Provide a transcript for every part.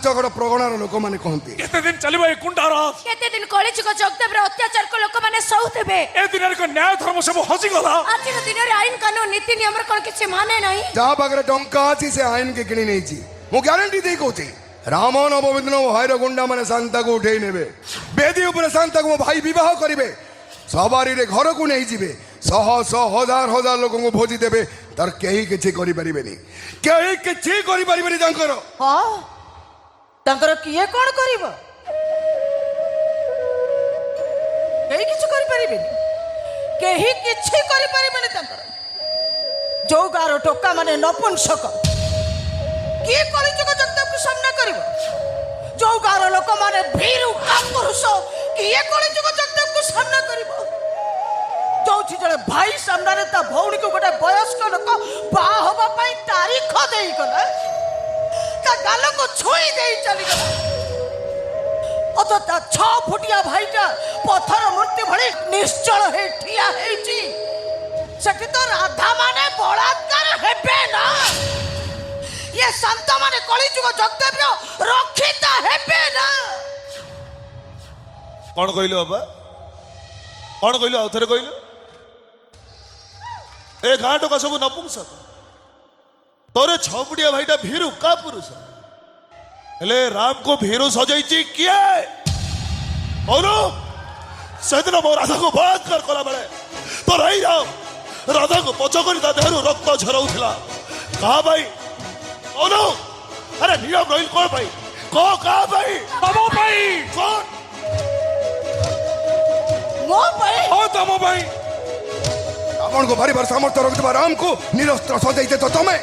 पंचगड़ प्रगणार लोक माने कहते केते दिन चलिबो ए कुंडाराज केते दिन कलिजुग जगदेव अत्याचार को लोक माने सहुथिबे ए दिन को न्याय धर्म सब हसी गला आज दिन रे आईन कानून नीति नियम कोन किछि माने नहीं जहाँ पाखे टंका अच्छी से आईन के किणी नहीं मु ग्यारंटी दे कहूँ राम नवमी दिन भैर गुंडा मैंने शांता को उठे ने बेदी उपर शांता को मो भाई विवाह करेंगे सवारी रे घर को नहीं जीवे शह शह हजार हजार लोक को भोजी देवे तार कहीं किसी करि परिबेनी कहीं किसी करि परिबेनी तांकर हाँ तांकर किए कौन करिब केही किछु करि परिबेनी केही किछि करि परिबेनी तांकर जो गारो टोका माने नपुंसक किए कलिजुग जगदेव को सामना करिब जो गारो लोक माने भीरु कापुरुष किए कलिजुग जगदेव को सामना करिब जो जड़े भाई सामने ता भौणी को गोटे वयस्क लोक बाहा होबा पई तारीख देई गला ता गाल को छुई देई चली गला अत ता 6 फुटिया भाईटा पत्थर मूर्ति भली निश्चल हे ठिया हेची सेठी तो राधा माने बलात्कार हेबे ना ये संत माने कलिजुग जगदेव रक्षिता हेबे ना कौन कहलो बाबा कौन कहलो आउ थरे कहलो ए गाँ टोका सब नपुंसक तोरे छपुटिया भाईटा भीरु का पुरुष हेले राम को भीरु सजाई किए से दिन मो राधा को बलात्कार कला बेले तो रही राम राधा को पछ कर देहरु रक्त झराउला कहा भाई कौन अरे नियम रही कौन भाई कहा भाई तम भाई कौन मो भाई ओ तम भाई रावण को भारी सामर्थ्य रखुवा राम को निरस्त्र सजाई तो तमें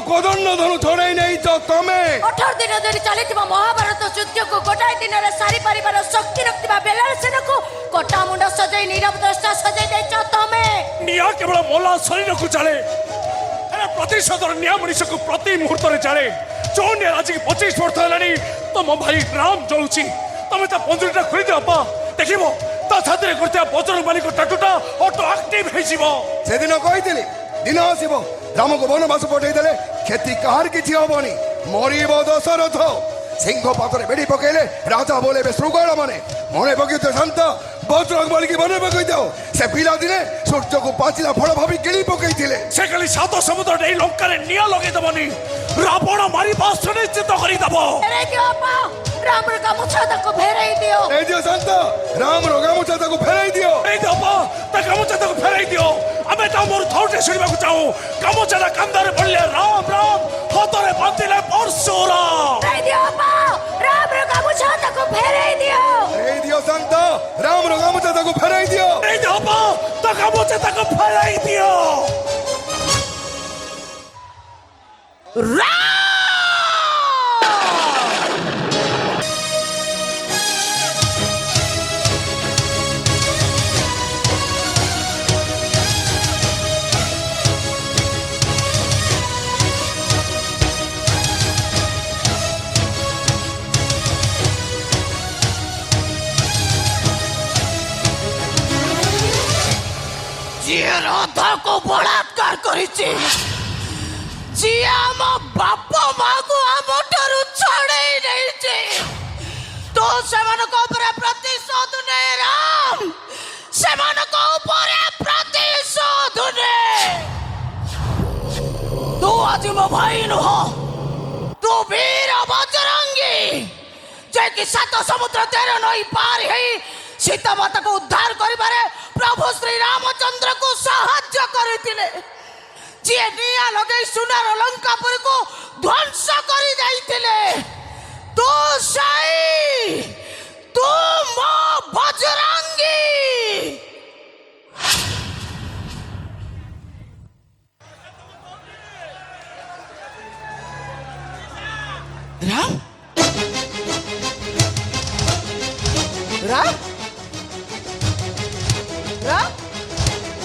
कोदंड धनु छोड़े नहीं तो तमें 18 दिन धरि चलिथिबा महाभारत युद्ध को गोटाए दिन रे सारी परिवार शक्ति रखथिबा बेलार सेना को कोटा मुंड सजाई नीरव दृष्टा सजाई देछ तमें निया केवल मोला शरीर को चले अरे प्रतिशोधर निया मनुष्य को प्रति मुहूर्त रे चले जो निया आज 25 वर्ष हेलानी तुम भाई राम जळुची तमे ता पंजुरीटा खुली दे अपा देखिबो ता छाती रे करते बजरंग बाली को टाटूटा ऑटो एक्टिव हे जीवो से दिन कहितली दिन आसीबो राम को वनवास पठे देले खेती कहार किछि होबनी मरिब दशरथ सिंह पाखरे बेड़ी पकेले राजा बोले श्रृगाल माने मने पकई तो शांत बजरंग बाली की मने पकई दो से पिला दिने सूर्य को पाचिला फल भाभी गिली पकई थिले से खाली सात समुद्र डे लंका रे निया लगे दबनी रावण मारी पास निश्चित करी दबो अरे दियो पा राम रे गामुछा तक फेराई दियो ए दियो शांत राम रो गामुछा तक फेराई दियो ए दियो पा ता गामुछा तक फेराई दियो अबे ता मोर थौटे सुनिबा को चाहू गामुछा कांदारे पड़ले राम राम हाथरे बांधिले परशुराम ए दियो पा राम रे गामुछा तक फेराई दियो ए दियो शांत राम रो गामुछा तक फेराई दियो ए दियो पा ता गामुछा तक फेराई दियो राधा को बलात्कार करिछि जी आम बाप माँ को आम ठारू छड़े नहीं छे तो सेमान को ऊपर प्रतिशोध ने राम सेमान को ऊपर प्रतिशोध ने तू आज मो भाई नुह तू वीर बजरंगी जे कि 7 समुद्र 13 नई पार है सीता माता को उद्धार करिबारे प्रभु श्री रामचंद्र को साहाय्य करथिले जे निया लगे सुनार लंकापुर को ध्वंस करि जाइथिले तो साई तू मो बजरंगी राम राम